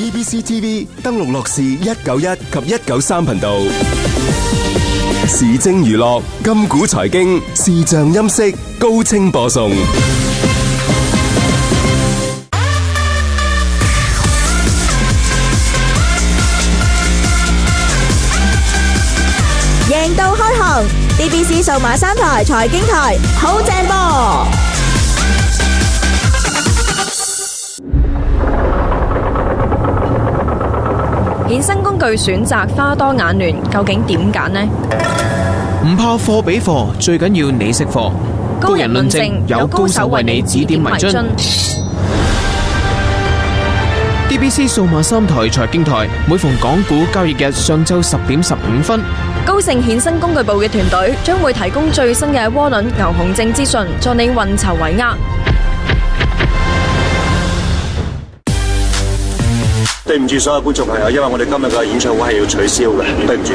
DBC TV 登錄樂視191及193頻道。時政娛樂、金股財經、視像音色高清播送。贏到開行 ，DBC 數碼3台財經台好正噃！衍生工具選擇花多眼亂，究竟點揀呢？唔怕貨比貨，最緊要你識貨。高人論證，有高手為你指點迷津。DBC 數碼3台財經台，每逢港股交易日上晝10點15分，高盛衍生工具部嘅團隊將會提供最新嘅窩輪、牛熊證資訊，助你運籌帷幄。對唔住所有觀眾朋友，因為我哋今日嘅演唱會係要取消嘅，對唔住，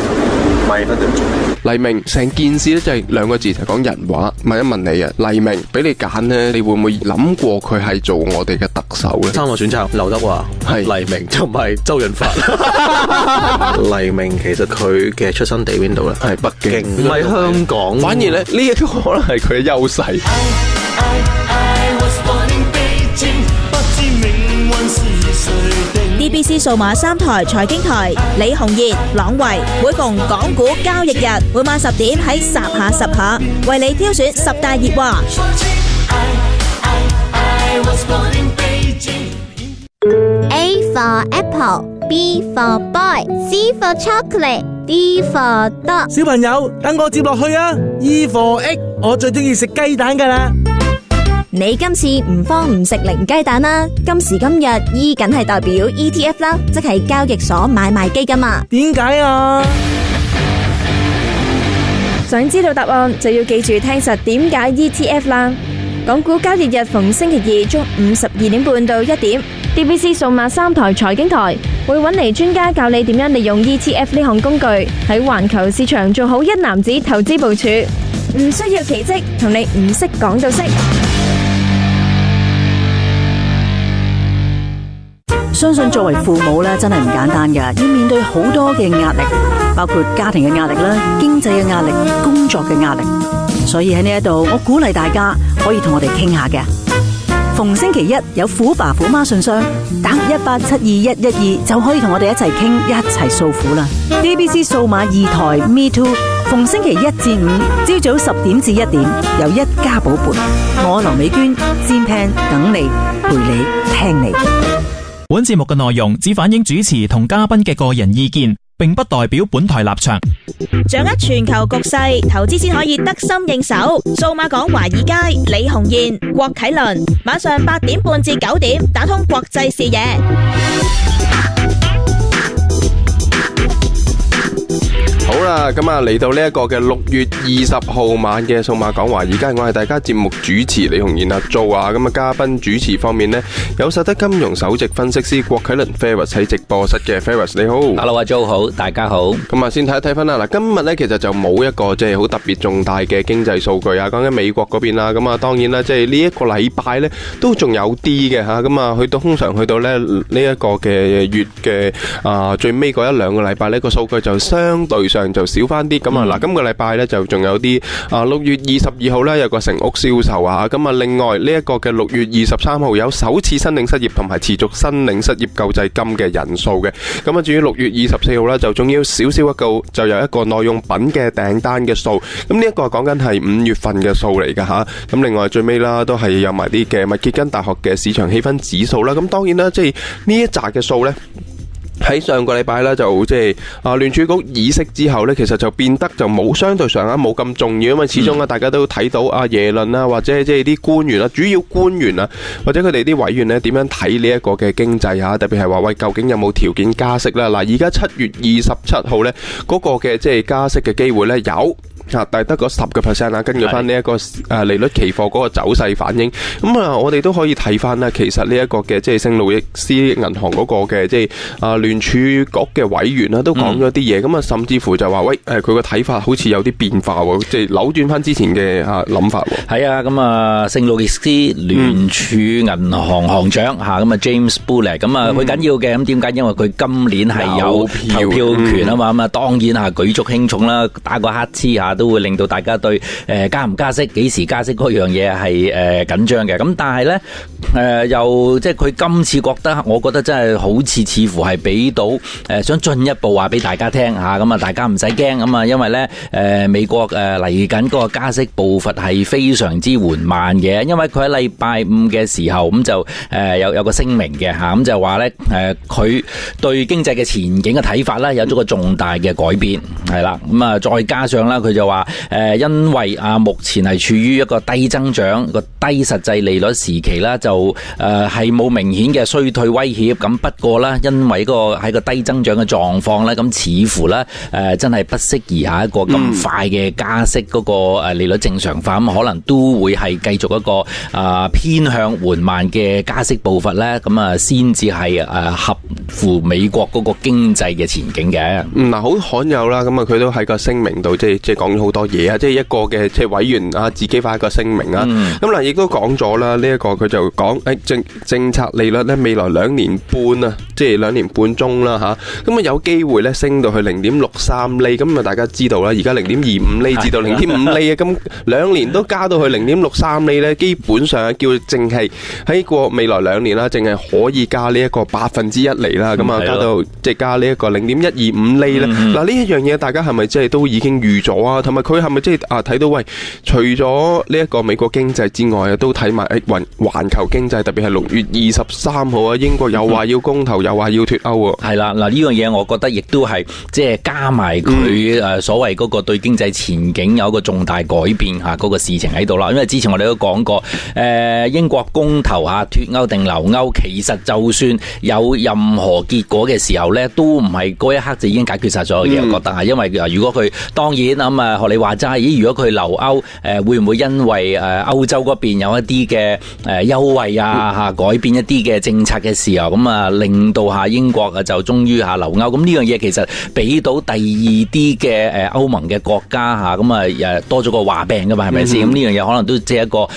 萬分對唔住。黎明成件事咧就係兩個字，就講人話。問一問你啊，黎明俾你揀呢，你會唔會諗過佢係做我哋嘅特首呢？3個選擇，劉德華、黎明同埋周潤發。黎明其實佢嘅出生地邊度咧？係北京，唔係香港。反而咧呢一個可能係佢嘅優勢。DBC 數碼3台財經台，李紅葉、朗維，每逢港股交易日，每晚10點喺十下十下，為你挑選10大熱話。A for apple, B for boy, C for chocolate, D for dog。小朋友，等我接落去啊 ！E for egg， 我最中意食雞蛋噶啦。你今次唔慌唔食零雞蛋啦，今時今日 E 梗係代表 ETF 啦，即係交易所買賣基金嘛。點解啊？想知道答案就要記住聽實點解 ETF 啦。港股交易日逢星期二中午12點半到1點，DBC 數碼3台財經台會揾嚟專家教你點樣利用 ETF 呢項工具喺環球市場做好一籃子投資部署，唔需要奇蹟，同你唔識講到識。相信作為父母咧，真係唔簡單㗎，要面對好多嘅壓力，包括家庭嘅壓力啦、經濟嘅壓力、工作嘅壓力。所以喺呢一度，我鼓勵大家可以同我哋傾下嘅。逢星期一有虎爸虎媽信箱，打1872112就可以同我哋一齊傾，一齊訴苦啦。DBC 數碼2台 Me Too， 逢星期一至五朝早10點至1點，有一家寶貝，我劉美娟煎 pan 等你陪你聽你。本節目嘅內容只反映主持同嘉賓嘅個人意見，並不代表本台立場。掌握全球局勢，投資先可以得心應手。數碼港華爾街，李紅燕、郭啟倫，晚上8點半至9點，打通國際視野。好啦，咁啊嚟到呢一個嘅6月20號晚嘅數碼港華爾街，我係大家節目主持李紅燕啊做啊，咁啊嘉賓主持方面呢，有實德金融首席分析師郭啟倫 Ferris 喺直播室嘅 Ferris 你好 ，Hello 啊 Joe 好，大家好。咁啊先睇一睇翻啦，嗱今日呢其實就冇一個即係好特別重大嘅經濟數據啊，講緊美國嗰邊啦，咁啊當然啦，即係呢一個禮拜呢都仲有啲嘅吓，咁啊通常去到呢一個嘅月嘅最尾嗰1-2個禮拜呢個數據就相對上就少翻啲，咁啊嗱，今個禮拜咧就仲有啲6月22號咧有個成屋銷售啊，咁啊另外呢一個嘅6月23號有首次申領失業同埋持續申領失業救濟金嘅人數嘅，咁啊至於6月24號咧就仲要少少一個就有一個耐用品嘅訂單嘅數，咁呢一個講緊係5月份嘅數嚟噶吓，咁另外最尾啦都係有埋啲嘅密歇根大學嘅市場氣氛指數啦，咁當然啦即係呢一紮嘅數咧。喺上個禮拜咧就即係聯儲局議息之後咧，其實就變得就冇相對上冇咁重要，因為始終大家都睇到耶倫啊或者即係啲官員啊，主要官員啊或者佢哋啲委員咧點樣睇呢一個嘅經濟啊，特別係話喂究竟有冇條件加息啦？嗱，而家7月27號咧嗰個嘅即係加息嘅機會咧有。但係得個10%啦。根據翻呢一個利率期貨嗰個走勢反應，咁啊，我哋都可以睇翻啦。其實呢一個嘅即係聖路易斯銀行嗰個嘅即係聯儲局嘅委員啦，都講咗啲嘢。咁啊，甚至乎就話喂，佢個睇法好似有啲變化喎，即係扭轉翻之前嘅諗法喎。係啊，咁啊，聖路易斯聯儲銀行行長咁啊 James Bullard， 咁啊佢緊要嘅，咁點解？因為佢今年係有投票權啊嘛，咁啊當然舉足輕重啦，打個乞嗤都會令到大家對加唔加息、幾時加息嗰樣嘢係緊張嘅。咁但係咧又即係佢今次覺得，我覺得真係好似乎係俾到想進一步話俾大家聽吓，咁啊大家唔使驚咁啊，因為咧美國嚟緊嗰個加息步伐係非常之緩慢嘅，因為佢喺禮拜五嘅時候咁就有個聲明嘅吓，咁就話咧佢對經濟嘅前景嘅睇法咧有咗個重大嘅改變，係啦，咁啊再加上啦佢就話因為目前係處於一個低增長、個低實際利率時期啦，就係冇明顯嘅衰退威脅。咁不過咧，因為喺個低增長嘅狀況咧，咁似乎咧真係不適宜下一個咁快嘅加息嗰個利率正常化，咁可能都會係繼續一個偏向緩慢嘅加息步伐咧，咁啊先至係合乎美國嗰個經濟嘅前景嘅。嗱，好罕有啦，咁啊佢都喺個聲明度即係講咗好多嘢啊，即係一個嘅即係委員自己發一個聲明啊。咁嗱亦都講咗啦，呢一個佢就講政策利率咧未來2年半啊，即係2年半鐘啦吓，咁啊有機會咧升到去0.63厘，咁啊大家知道啦，而家0.25厘至到0.5厘啊，咁2年都加到去0.63厘咧，基本上叫淨係喺個未來2年啦，淨係可以加呢一個1%厘啦，咁啊加到即係加呢一個0.125厘咧。嗱呢一樣嘢，大家係咪即係都已經預咗啊？同埋佢係咪即係睇到喂，除咗呢一個美國經濟之外啊，都睇埋環球經濟，特別係6月23號啊，英國又話要公投，又話要脫歐喎。係啦，嗱呢樣嘢我覺得亦都係即係加埋佢所謂嗰個對經濟前景有一個重大改變嚇嗰個事情喺度啦。因為之前我哋都講過，英國公投脫歐定留歐，其實就算有任何結果嘅時候咧，都唔係嗰一刻就已經解決晒所有嘢。我覺得係因為如果佢當然咁啊，學你話齋，如果佢留歐，會唔會因為歐洲嗰邊有一啲嘅優惠改變一啲嘅政策嘅時候，咁啊令到英國就終於留歐。咁呢樣嘢其實俾到第二啲嘅歐盟嘅國家咁啊多咗個話柄噶嘛，係咪先？咁呢樣嘢可能都即係一個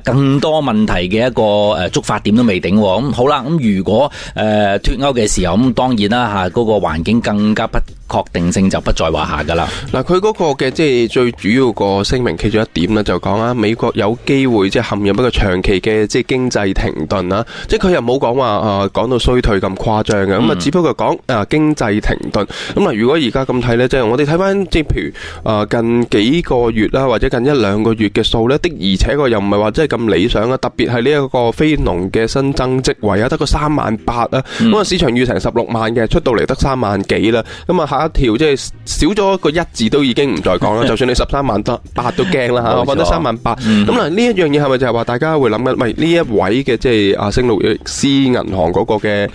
更多問題嘅一個觸發點都未定。咁好啦，咁如果脫歐嘅時候，咁當然啦嗰個環境更加不確定性就不在話下噶啦。嗱，佢嗰個嘅即係最主要個聲明其中一點咧，就講美國有機會即係陷入一個長期嘅即係經濟停頓啦。即係佢又冇講話講到衰退咁誇張嘅，咁啊只不過講經濟停頓。咁嗱，如果而家咁睇咧，即係我哋睇翻即係譬如近幾個月啦，或者近1-2個月嘅數咧，的而且確又唔係話真係咁理想啊。特別係呢一個非農嘅新增職位得個38000啊，咁啊市場預成16萬嘅，出到嚟得3萬幾啦。咁啊下一條即係少咗個1字都已經唔再講啦。就算你13萬8都驚啦嚇，我覺得3萬8。咁嗱呢一樣嘢係咪就係話大家會諗緊？喂，呢一位嘅即係聖路易斯銀行嗰個嘅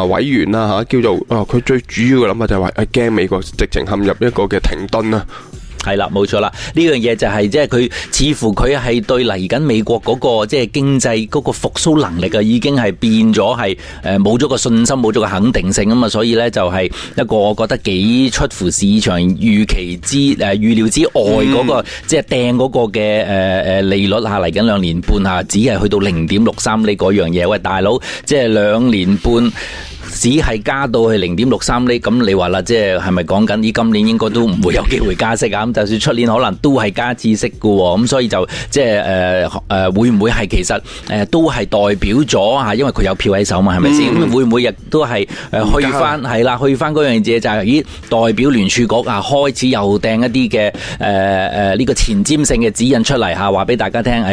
委員啦嚇，叫做佢最主要嘅諗法就係話驚美國直情陷入一個嘅停頓啊。係啦，冇錯啦，呢樣嘢就係即係佢似乎佢係對嚟緊美國嗰個即係經濟嗰個復甦能力已經係變咗係冇咗個信心，冇咗個肯定性啊嘛，所以咧就係一個我覺得幾出乎市場預料之外嗰個即係掟嗰個嘅利率嚟緊2年半只係去到0.63厘嗰樣嘢。喂，大佬，即係2年半。只係加到去0.63厘，咁你話啦，即係咪講緊今年應該都唔會有機會加息啊？咁就算出年可能都係加次息嘅喎，咁所以就即係會唔會係其實都係代表咗因為佢有票喺手嘛，係咪先？咁會唔會亦都係去翻係啦？去翻嗰樣嘢就係代表聯儲局開始又掟一啲嘅呢個前瞻性嘅指引出嚟話俾大家聽，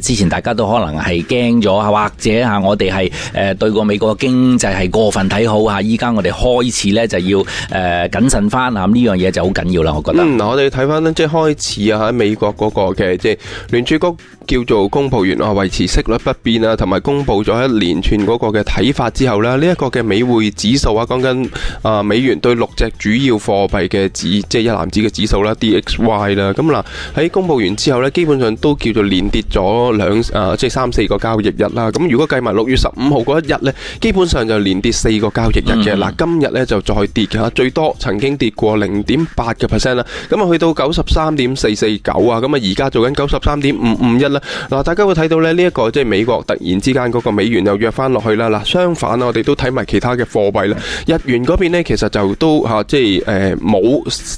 之前大家都可能係驚咗，或者我哋係對個美國嘅經濟係過分分睇好嚇，依家我哋開始咧就要謹慎翻嚇，呢樣嘢就好緊要啦，我覺得。我哋睇翻咧，即係開始啊喺美國嗰個嘅即係聯儲局叫做公佈完維持息率不變啊，同埋公佈咗一連串嗰個嘅睇法之後咧，呢一個嘅美匯指數啊，講緊美元對6隻主要貨幣嘅即係一籃子嘅指數啦 ，DXY 啦，咁嗱喺公佈完之後咧，基本上都叫做連跌咗即係3-4個交易日啦。咁如果計埋6月15號嗰一日咧，基本上就連跌4個交易日嘅。嗱，今日咧就再跌嘅，最多曾經跌過0.8%啦。咁啊去到93.449啊，咁啊而家做緊93.551啦。嗱，大家會睇到咧呢一個即係美國突然之間嗰個美元又弱翻落去啦。嗱，相反啊，我哋都睇埋其他嘅貨幣啦。日元嗰邊咧其實就都即係冇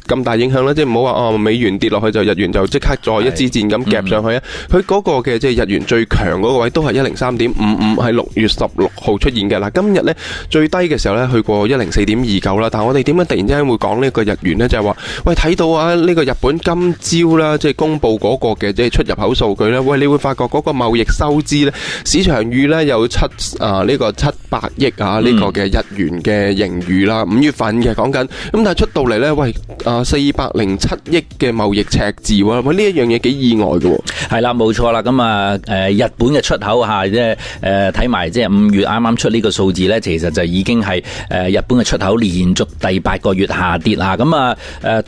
咁大影響啦，即係唔好話美元跌落去就日元就即刻再一支箭咁夾上去啊。佢嗰個嘅即係日元最強嗰個位都係103.55，係6月16號出現嘅。嗱，今日咧最低嘅時候咧去過104.29啦。但係我哋點解突然之間會講呢個日元咧？就係話喂，睇到啊呢個日本今朝啦，即係公布嗰個嘅即係出入口數據咧，喂，你會發覺嗰個貿易收支咧，市場預咧有700億啊呢個嘅日元嘅盈餘啦，5月份嘅講緊，咁但係出到嚟咧，喂407億嘅貿易赤字喎，喂，呢一樣嘢幾意外嘅喎。係啦，冇錯啦，咁啊日本嘅出口嚇，即係睇埋即係5月啱啱出呢個數字咧，其實就已經係日本嘅出口連續第8個月下跌嚇，咁啊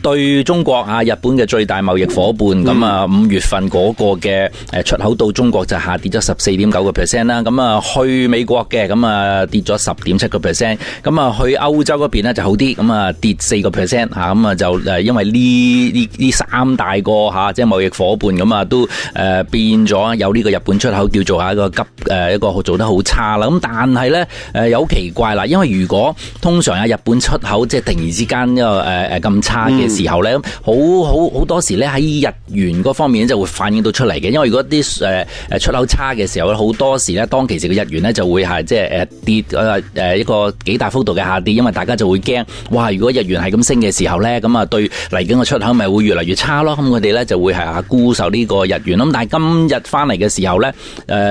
對中國啊日本嘅最大貿易夥伴，咁啊5月份嗰個嘅出口到中國就下跌咗14.9%啦，咁啊去美國嘅咁啊跌咗10.7%，咁啊去歐洲嗰邊咧就好啲，咁啊跌4%嚇，咁啊就因為呢三大個嚇即係貿易夥伴咁啊都變咗有呢個日本出口叫做一個做得好差啦，咁但係咧有好奇怪啦，因為如果通常日本出口即係突然之間咁差嘅時候咧，好多時咧喺日元嗰方面就會反映到出嚟嘅，因為如果啲出口差嘅時候咧，好多時咧當其時嘅日元咧就會係即係跌一個幾大幅度嘅下跌，因為大家就會驚，哇！如果日元係咁升嘅時候咧，咁啊對嚟緊嘅出口咪會越嚟越差咯，咁佢哋咧就會係沽售呢個日元，咁但係今日翻嚟嘅時候咧，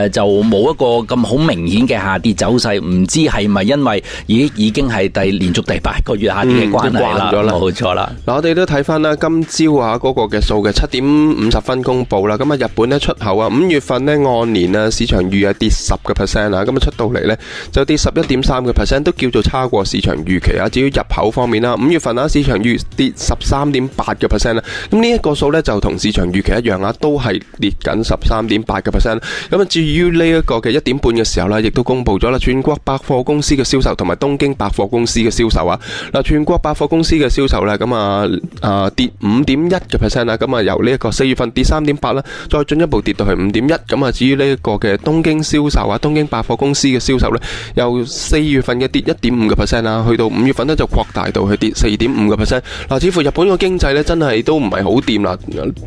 就冇一個咁好明顯嘅下跌走勢，唔知係咪因為已經係連續第8個月下跌嘅關係啦？冇錯啦。嗱，我哋都睇翻啦，今朝嗰個嘅數嘅7:50公布啦，咁啊日本咧出口啊5月份咧按年啊市場預係跌10%啊，咁啊出到嚟咧就跌11.3%，都叫做差過市場預期啊。至於入口方面啦，5月份啊市場預跌13.8%啦，咁呢一個數咧就同市場預期一樣啊，都係跌緊13.8%。咁啊至於呢一個嘅1點半嘅時候咧，亦都公布咗啦，全國百貨公司嘅銷售同埋東京百貨公司嘅銷售啊。嗱，全國百貨公司嘅銷售咧，咁啊跌5.1%啦，咁啊由呢一個4月份跌3.8啦，再進一步跌到去5.1。咁啊至於呢一個嘅東京銷售啊，東京百貨公司嘅銷售咧，由4月份嘅跌1.5%啦，去到5月份咧就擴大到去跌4.5%。嗱，似乎日本個經濟咧真係都唔係好掂啦。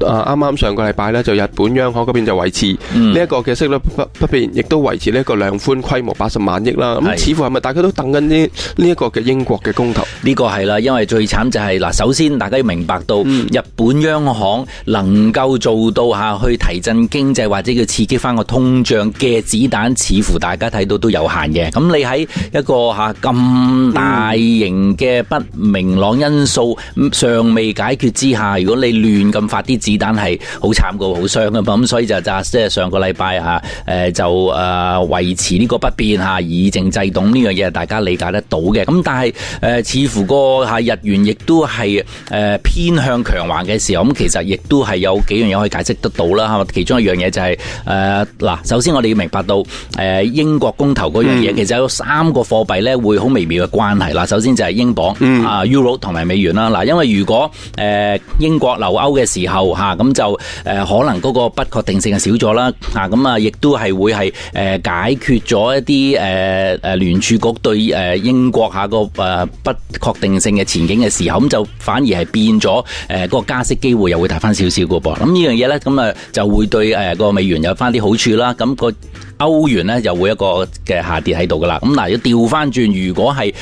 啱啱上個禮拜咧就日本央行嗰邊就維持呢一個嘅息率不變，亦都維持呢一個量寬規模80萬億啦。咁似乎係咪大家都等緊呢一個嘅英國嘅公投？呢個係啦，因為最慘就係嗱，首先大家要明白到日本央行能夠做到去提振經濟或者叫刺激翻個通脹嘅子彈，似乎大家睇到都有限嘅。咁你喺一個咁大型嘅不明朗因素尚未解決之下，如果你亂咁發啲子彈係好慘噶，好傷噶嘛。咁所以就即係上個禮拜就維持呢個不變以靜制動呢樣嘢，大家理解得到嘅。咁但係似乎個日元亦都係偏向強橫嘅時候，咁其實亦都係有幾樣嘢可以解釋得到啦。其中一樣嘢就係嗱，首先我哋要明白到英國公投嗰樣嘢，其實有3個貨幣咧會好微妙嘅關係啦。首先就係英鎊、Euro 同埋美元啦。嗱，因為如果英國留歐嘅時候咁就可能嗰個不確定性係少咗啦。咁啊，亦都係會係解決咗一啲聯儲局對英國個不確定性嘅前景嘅時候，咁就反而係變咗個加息機會又會大翻少少嘅噃。咁呢樣嘢咧，咁啊就會對個美元有翻啲好處啦。咁個歐元咧又會一個嘅下跌喺度噶啦。咁嗱，要調翻轉，如果係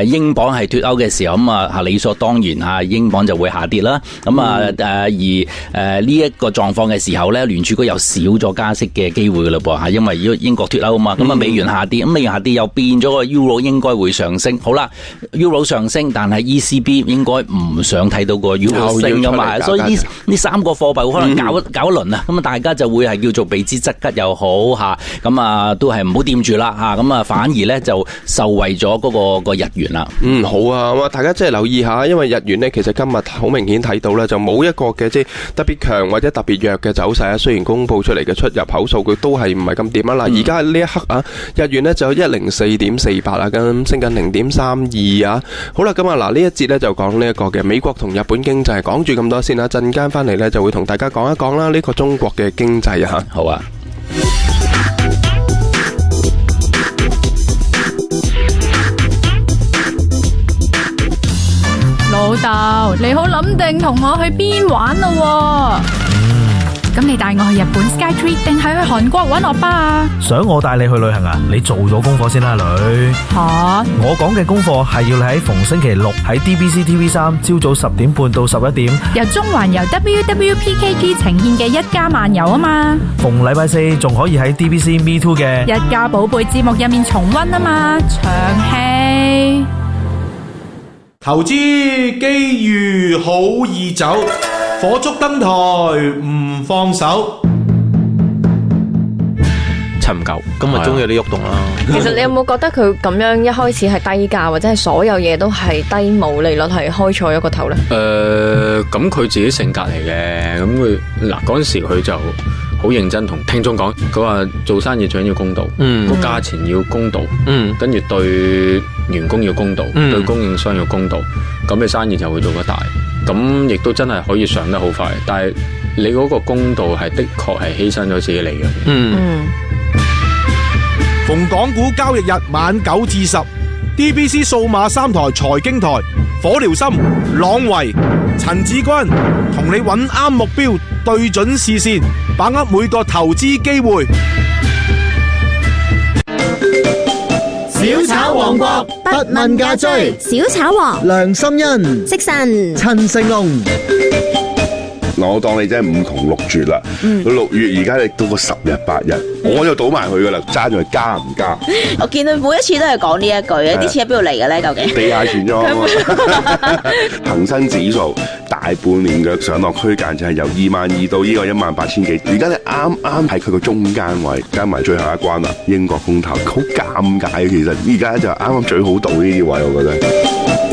英鎊係脫歐嘅時候，咁啊理所當然啊，英鎊就會下跌啦。咁而呢一個狀況嘅時候咧，聯儲局又少咗加息嘅機會噶啦噃嚇，因為英國脫歐啊嘛，咁啊美元下跌，咁美元下跌又變咗個 Euro 應該會上升。好啦 ，Euro 上升，但係 ECB 應該唔想睇到個 Euro 升噶嘛，所以呢三個貨幣可能搞一輪啊，咁啊大家就會係叫做避之則吉又好嚇，咁啊都係唔好掂住啦嚇，咁啊反而咧就受惠咗嗰個日元啦。好啊，咁啊大家即係留意下，因為日元呢，其實今日好明顯睇到咧，就冇一個嘅即係特別強或者特別弱嘅走勢啊。雖然公佈出嚟嘅出入口數據都係唔係咁掂啊。嗱，而家呢一刻啊，日元呢就104.48啊，咁升緊0.32啊。好啦，咁啊嗱呢一節咧就講呢一個嘅美國同日本經濟，講住咁多先啦。陣間翻嚟咧就會同大家講一講啦呢個中國嘅經濟啊。好啊。老豆，你好諗定同我去邊玩咯？咁你帶我去日本 Skytree 定係去韓國玩我爸啊？想我帶你去旅行啊？你做咗功課先啦，女。吓？我講嘅功課係要你喺逢星期六喺 DBC TV3朝早10點半到11點，由中環由 WWPKG 呈現嘅一家漫遊啊嘛。逢禮拜四仲可以喺 DBC Me Too 嘅一家寶貝節目入面重溫啊嘛，長戲。投資機遇好易走，火燭登台唔放手。尋舊，今日終於有啲喐動啦。其實你有冇覺得佢咁樣一開始係低價，或者係所有嘢都係低毛利率，係開錯一個頭呢？咁佢自己性格嚟嘅，咁佢嗱嗰陣時佢就好認真同聽眾講，佢話做生意最緊要公道，個價錢要公道，跟住對員工要公道，對供應商要公道，咁你生意就會做得大，咁亦都真係可以上得好快。但係你嗰個公道係的確係犧牲咗自己嚟嘅。逢港股交易日晚9至10 ，DBC 數碼3台財經台，火療心、朗維、陳志軍同你揾啱目標，對準視線，把握每個投資機會。小炒王國不問價追，小炒王梁心欣、食神、陳成龍。我當你真係5窮6絕啦。6月而家你到個10日8日，我就賭埋佢噶啦，爭住加唔加？我見佢每一次都係講呢一句嘅，啲錢喺邊度嚟嘅咧？究竟？地下錢莊。恒生指數大半年嘅上落區間就係由22,000到呢個18,000幾，而家你啱啱喺佢個中間位，加埋最後一關啦，英國公投，好尷尬。其實而家就啱啱最好賭呢啲位，我覺得。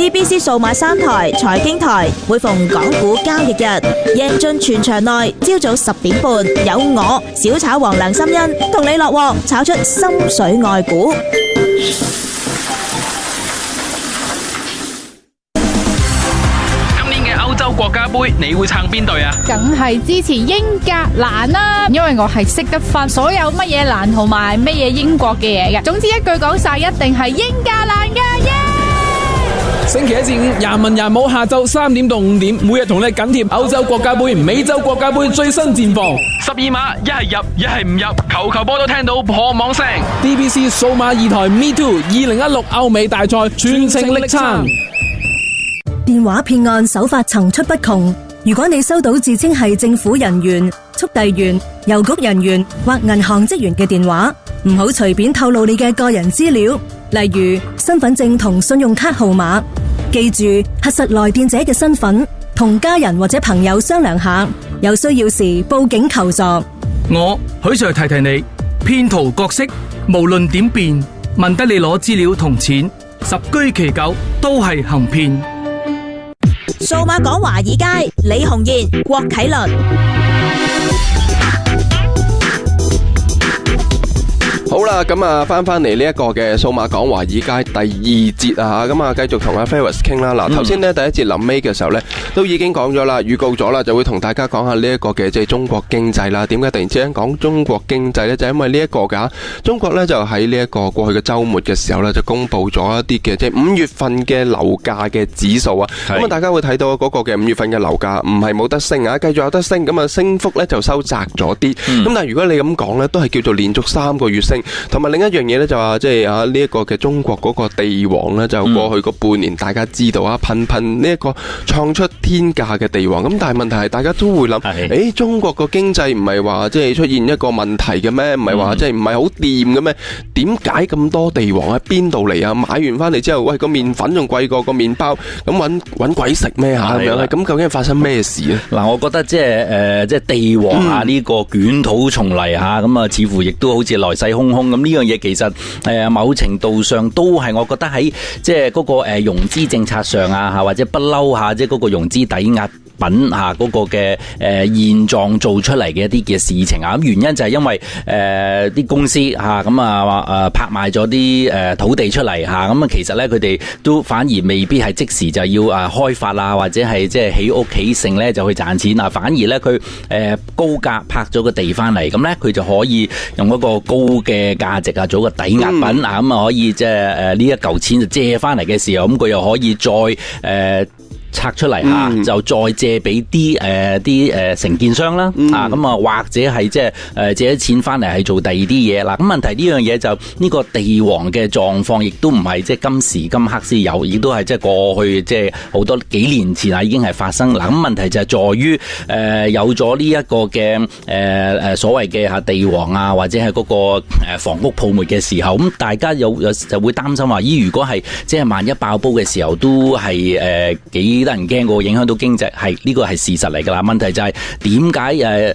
DBC 數碼3台財經台，每逢港股交易日，贏盡全場內，朝早10點半，有我小炒王梁心欣同你落鑊，炒出心水外股。今年嘅歐洲國家杯，你會撐邊隊啊？梗係支持英格蘭啦，因為我係識得翻所有乜嘢蘭同埋乜嘢英國嘅嘢嘅。總之一句講晒，一定係英格蘭嘅耶！星期一至五廿文廿武，下晝3點到5點，每日同你緊貼歐洲國家杯、美洲國家杯最新戰況。12碼一係入，一係唔入，球波都聽到破網聲。DBC 數碼2台 Me Too 2016歐美大賽全程力撐。電話騙案手法層出不窮，如果你收到自稱係政府人員、速遞員、郵局人員或銀行職員嘅電話，唔好隨便透露你嘅個人資料，例如身份證同信用卡號碼。記住核實來電者嘅身份，同家人或者朋友商量下，有需要時報警求助。我許 Sir 提提你，騙徒角色無論點變，問得你攞資料同錢，十居其九都係行騙。數碼講華爾街，李鴻賢、郭啟倫。好好啦，咁啊翻嚟呢一個嘅數碼講華爾街第二節啊，咁啊繼續同阿 Ferris 傾啦。嗱，頭先呢第一節臨尾嘅時候呢，都已經講咗啦，預告咗啦，就會同大家講下呢一個嘅即係中國經濟啦。點解突然之間講中國經濟呢？就因為呢一個㗎，中國呢就喺呢一個過去嘅週末嘅時候呢，就公布咗一啲嘅即係5月份嘅樓價嘅指數啊。咁啊，大家會睇到嗰個嘅5月份嘅樓價唔係冇得升啊，繼續有得升，咁啊升幅呢就收窄咗啲。咁但係如果你咁講呢，都係叫做連續3個月升。同埋另一樣嘢咧，就話即係啊呢一個嘅中國嗰個地王咧，就過去嗰半年大家知道啊，頻頻呢一個創出天價嘅地王。咁但係問題係大家都會諗，中國個經濟唔係話即係出現一個問題嘅咩？唔係話即係唔係好掂嘅咩？點解咁多地王喺邊度嚟啊？買完翻嚟之後，喂個麵粉仲貴過個麵包，咁揾鬼食咩嚇咁樣？咁究竟發生咩事咧？嗱，我覺得即係地王啊呢個捲土重嚟嚇，咁啊似乎亦都好似來勢洶洶咁。呢樣嘢其實某程度上都係我覺得喺即係嗰個融資政策上啊嚇，或者不嬲嚇，即係嗰個融資抵押品嗰個嘅現狀做出嚟嘅一啲嘅事情啊，咁原因就係因為啲公司咁啊拍賣咗啲土地出嚟咁啊其實咧佢哋都反而未必係即時就要開發啊，或者係即係起屋起城咧就去賺錢啊，反而咧佢高價拍咗個地翻嚟，咁咧佢就可以用嗰個高嘅價值啊做個抵押品咁啊可以即係呢一嚿錢就借翻嚟嘅時候，咁佢又可以再拆出嚟就再借俾啲承建商啦，咁啊或者係即係借啲錢翻嚟係做第二啲嘢啦。咁問題呢樣嘢就呢個地王嘅狀況，亦都唔係即係今時今刻先有，亦都係即係過去即係好多幾年前已經係發生。嗱，咁問題就係在於有咗呢一個嘅所謂嘅地王啊，或者係嗰個房屋泡沫嘅時候，咁大家有就會擔心話，如果係即係萬一爆煲嘅時候，都係幾得人驚過，影響到經濟，係呢個係事實嚟噶啦。問題就係點解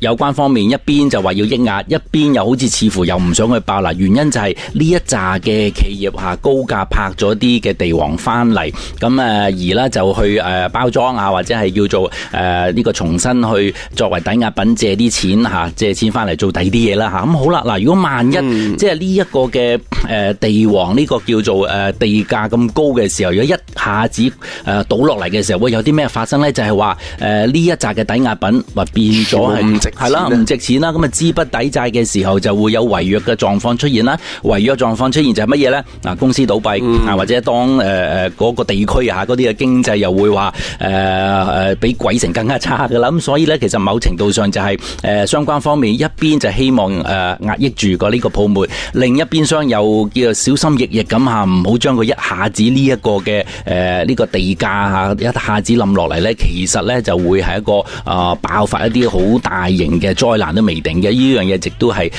有關方面一邊就話要抑壓，一邊又好似似乎又唔想去爆啦。原因就係呢一紮嘅企業高價拍咗啲嘅地王翻嚟，咁而咧就去包裝啊，或者係叫做呢個重新去作為抵押品借啲錢借錢翻嚟做第二啲嘢啦嚇。咁好啦，嗱，如果萬一即係呢一個嘅地王呢個叫做地價咁高嘅時候，如果一下子倒落嚟嘅時候，會有啲咩發生呢？就係話呢一紮嘅抵押品或變咗係唔值錢啦。咁啊資不抵債嘅時候，就會有違約嘅狀況出現啦。違約狀況出現就係乜嘢呢？嗱，公司倒閉或者當嗰個地區嗰啲嘅經濟又會話比鬼城更加差噶啦。咁所以呢，其實某程度上就係相關方面一邊就希望壓抑住個呢個泡沫，另一邊廂又叫小心翼翼咁唔好將佢一下子呢一個嘅呢個地價一下子冧落嚟呢，其實呢就會係一個爆發一啲好大型嘅災難都未定嘅。呢樣嘢亦都係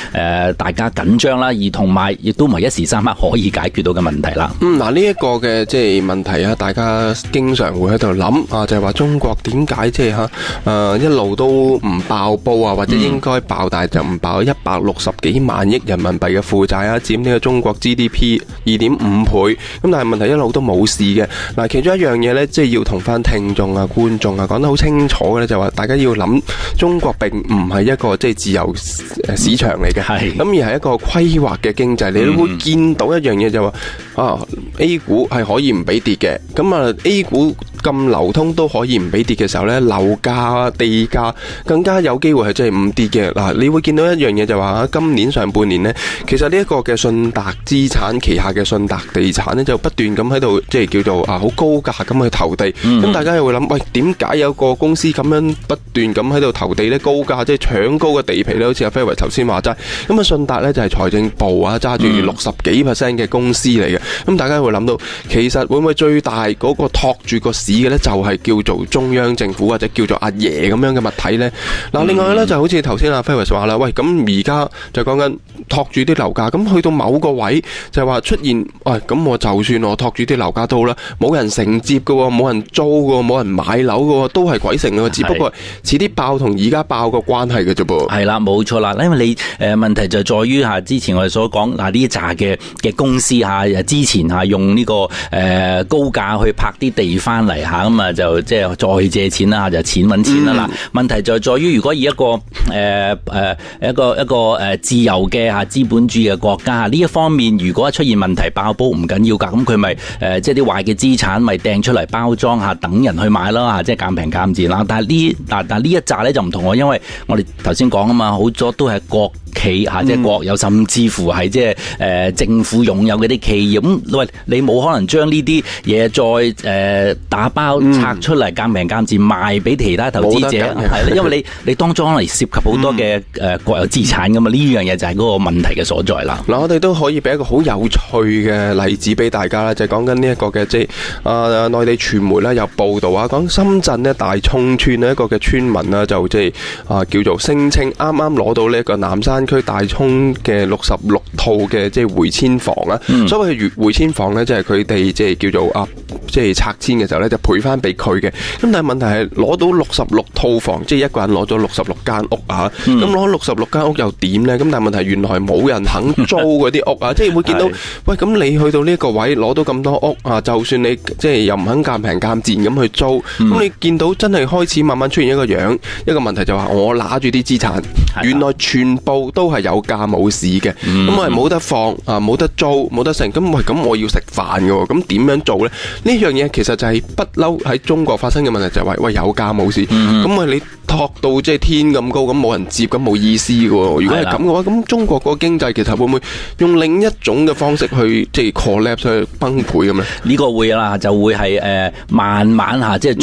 大家緊張啦，而同埋亦都唔係一時三刻可以解決到嘅問題啦。嗱，呢一個嘅即係問題啊，大家經常會喺度諗啊，就係話中國點解即係一路都唔爆煲啊，或者應該爆但係就唔爆，160幾萬億人民幣嘅負債啊，佔呢個中國 GDP 2.5倍。咁但係問題一路都冇事嘅。嗱，其中一樣嘢呢，即係要同翻聽眾啊、觀眾啊講得好清楚嘅咧，就話大家要諗中國並唔係一個即係自由市場嚟嘅，咁而係一個規劃嘅經濟。你都會見到一樣嘢就話A 股係可以唔俾跌嘅，咁A 股咁流通都可以唔俾跌嘅時候呢，樓價、地價更加有機會係真係唔跌嘅。嗱，你會見到一樣嘢就話今年上半年呢，其實呢一個嘅信達資產旗下嘅信達地產呢，就不斷咁喺度即係叫做好高價咁去投地。咁大家又會諗，喂，點解有個公司咁樣不斷咁喺度投地呢？高價即係搶高嘅地皮呢？好似阿 Ferris 頭先話齋。咁信達呢就係財政部揸住60幾% 嘅公司嚟嘅。咁大家會諗到，其實會唔會最大嗰個托住個市嘅呢，就係叫做中央政府或者叫做阿爺咁樣嘅物體呢？嗱，另外呢，就好似頭先阿 Ferris 話啦，喂，咁而家就講緊托住啲樓價，咁去到某個位就係話出現，喂，咁我就算我托住啲樓價都好啦，冇人承接嘅喎，冇人租嘅喎，冇人買樓嘅喎，都係鬼城嘅，只不過遲啲爆同而家爆個關係嘅啫噃。係啦，冇錯啦，因為你問題就在於之前我哋所講呢一紮嘅公司之前用呢個高價去拍啲地翻嚟嚟嚇，咁啊就即係再借錢啦，就錢揾錢啦。嗱，問題就在於如果以一個自由嘅嚇資本主義嘅國家呢一方面，如果出現問題爆煲唔緊要㗎，咁佢咪即係啲壞嘅資產咪掟出嚟包裝下，等人去買咯嚇，即係減平減賤啦。但係呢一紮咧就唔同喎，因為我哋頭先講啊嘛，好多都係國企嚇，即係國有，甚至乎係即係政府擁有嗰啲企業。咁喂，你冇可能將呢啲嘢再打包拆出嚟減平減賤賣俾其他投資者，係啦，因為你當中可能涉及好多嘅國有資產噶嘛，呢樣嘢就係嗰個問題嘅所在啦。嗱，我哋都可以俾一個好有趣嘅例子俾大家啦，就係講緊呢一個嘅即係內地傳媒啦有報道啊，講深圳咧大涌村呢一個嘅村民啦，就即係叫做聲稱啱啱攞到呢一個南山區大涌嘅66套嘅即係回遷房啊。所謂嘅回遷房咧，即係佢哋即係叫做即係拆遷嘅時候咧，就賠翻俾佢嘅。咁但係問題係攞到66套房，即係一個人攞咗66間屋啊。咁攞66間屋又點咧？咁但係問題原來冇人肯租嗰啲屋啊，即係會見到喂，咁你去到呢個位攞到咁多屋啊，就算你即係又唔肯減平減賤咁去租，咁你見到真係開始慢慢出現一個問題，就話我拿住啲資產，原來全部都係有價冇市嘅，咁我係冇得放啊，冇得租，冇得成，咁我要食飯嘅喎，咁點樣做咧？呢樣嘢其實就係不嬲喺中國發生嘅問題，就係話喂，有價冇市，咁你托到即係天咁高，咁冇人接，咁冇意思嘅喎。如果係咁嘅話，咁中國個經濟其實會唔會用另一種嘅方式去即係 collapse 去崩潰咁咧？呢個會啦，就會係慢慢嚇，即係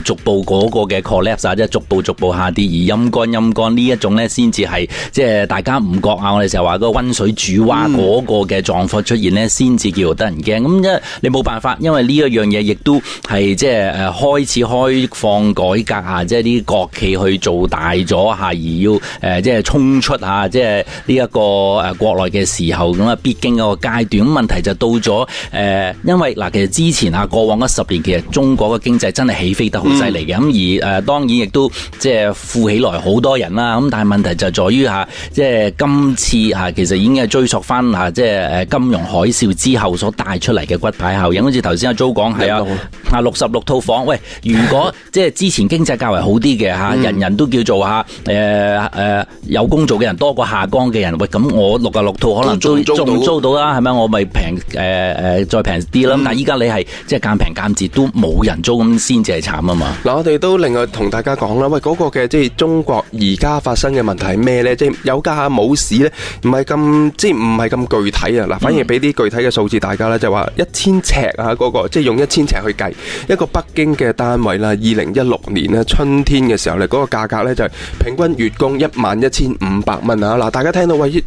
逐步嗰個嘅 collapse 啊，即係逐步下跌，而陰乾呢一種咧，先至係即係大家唔覺啊！我哋成日話嗰個溫水煮蛙嗰個嘅狀況出現咧，先至叫得人驚。咁即係你冇辦法，因為呢一樣嘢亦都係即係開始開放改革啊，即係啲國企去做大咗嚇，而要即係衝出嚇，即係呢一個國內嘅時候咁啊，必經嗰個階段。咁問題就到咗因為嗱，其實之前啊，過往嗰10年其實中國嘅經濟真係起飛得好犀利嘅。咁而當然亦都即係富起來好多人啦。咁但係問題就在於嚇，即係今次嚇其實已經係追溯翻嚇，即係金融海嘯之後所帶出嚟嘅骨牌效應。好似頭先阿 Jo 講係66套房。喂，如果即係之前經濟較為好啲嘅嚇，人都叫做嚇有工做嘅人多過下崗嘅人。喂，咁我66套可能仲租到啦，係咪？我咪平再平啲啦。但係依家你係即係減平減賤都冇人租，咁先至係慘啊嘛。嗱，我哋都另外同大家講啦，喂，嗰個嘅即係中國而家發生嘅問題係咩咧？即係有價冇市咧，唔係咁具體啊。嗱，反而俾啲具體嘅數字大家咧，就話1000尺啊，嗰個即係用1000尺去計一個北京嘅單位啦。2016年咧春天嘅時候咧，嗰個價格咧就係平均月供11500蚊啊！嗱，大家聽到喂，即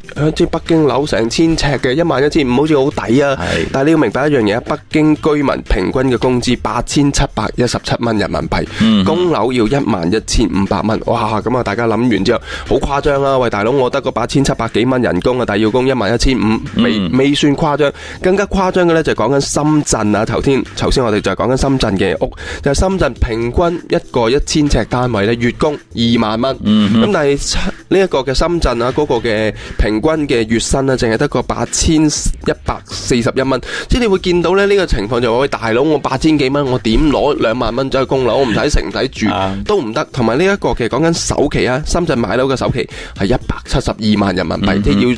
係北京樓成1000尺嘅11500，好似好抵啊！但係你要明白一樣嘢，北京居民平均嘅工資8717蚊人民幣，供樓要11500蚊，哇！咁啊，大家諗完之後好誇張啊！喂，大佬，我得個8700幾蚊人工啊，但係要供11500，未算誇張。更加誇張嘅咧就係講緊深圳啊！頭先我哋就係講緊深圳嘅屋，就係深圳平均一個1000尺單位咧月供2萬蚊，咁但係呢一個嘅深圳啊，嗰個嘅平均嘅月薪咧淨係得個8141蚊，即係你會見到咧呢個情況就話喂，大佬，我8000幾蚊，我點攞2萬蚊走去供樓？我唔使食唔使住都唔得。同埋呢一個嘅講緊首期啊，深圳買樓嘅首期係172萬人民幣，即係要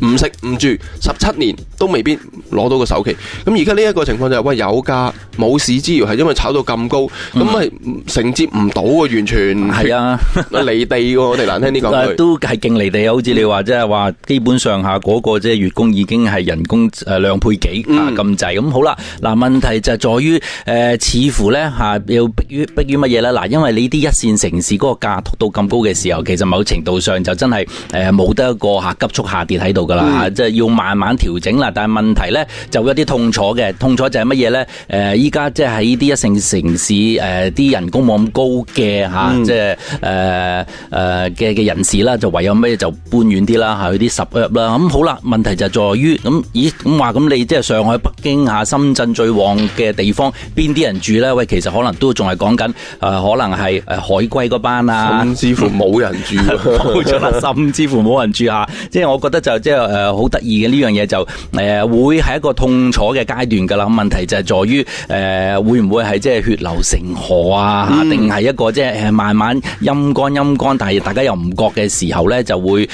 唔食唔住17年都未必攞到個首期。咁而家呢一個情況就係喂，有價冇市之餘，係因為炒到咁高，咁係承接唔到喎，完全係啊離地喎，我哋難聽啲講句都係勁離地啊！好似你話即係話基本上下嗰個即係月供已經係人工2倍幾咁滯。咁好啦，嗱，問題就係在於似乎咧嚇要逼於乜嘢咧？嗱，因為你啲一線城市嗰個價托到咁高嘅時候，其實某程度上就真係冇得一個急速下跌喺度噶啦，即係要慢慢調整啦。但係問題咧就有啲痛楚嘅，痛楚就係乜嘢咧？依家即係喺呢啲一線城市啲人工冇咁高嘅嚇，即係嘅人士啦，就唯有咩就搬遠啲啦嚇，去啲10啦。咁好啦，問題就在於咁話咁你即係上海、北京嚇、深圳最旺嘅地方，邊啲人住咧？喂，其實可能都仲係講緊可能係海歸嗰班啊，甚至乎冇人住，冇錯啦，甚至乎冇人住嚇。即係我覺得就即係係好得意嘅呢樣嘢就會係一個痛楚嘅階段噶啦。問題就係在於會唔會係即係血流成河啊？定係一個即係慢慢陰乾，但係大家又唔覺嘅時候咧，就會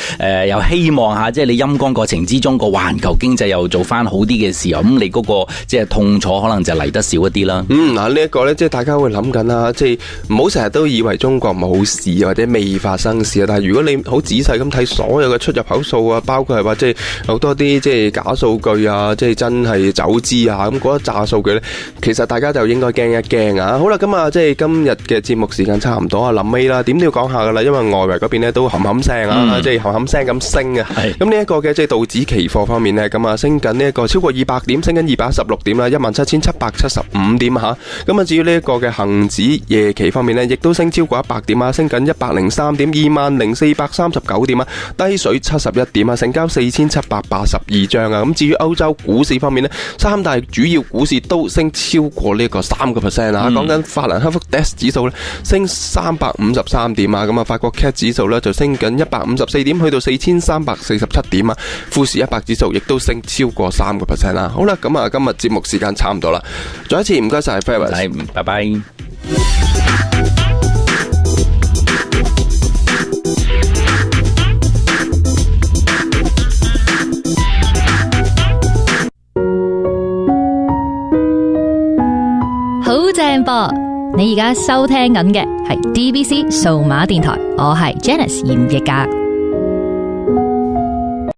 又希望下即係你陰乾過程之中個環球經濟又做翻好啲嘅時候，咁你嗰個即係痛楚可能就嚟得少一啲啦。嗱呢一個咧，即係大家會諗緊啦，即係唔好成日都以為中國冇事或者未發生事啊。但係如果你好仔細咁睇所有嘅出入口數啊，包括係話即係好多啲即係假數據啊，即係真係走資啊，咁嗰一紮數據咧，其實大家就應該驚一驚啊。好啦，咁啊，即係今日嘅節目時間差唔多啊，臨尾啦，點都要講下噶啦，因為外圍嗰邊咧都冚冚聲啊，即係冚冚聲咁升啊。咁呢一個嘅即係道指期貨方面咧，咁啊升緊呢一個超過200點，升緊216點啦，17,775點吓。咁啊至於呢一個嘅恒指夜期方面咧，亦都升超過100點啊，升緊103點，20,439點啊，低水71點啊，成交4,782張啊。咁至於歐洲股市方面咧，三大主要股市都升超過呢個3% 啊。講緊法蘭克福 DAX 指數咧升353點啊，咁啊法國 CAC 指數咧就升緊154點，去到4,347點啊。富時100指數亦都升超過3% 啦。好啦，咁啊今日節目時間差唔多啦，再一次唔該晒 Ferris， 拜拜。好正噃！你而家收聽緊嘅係 DBC 數碼電台，我係 Janice 嚴奕格。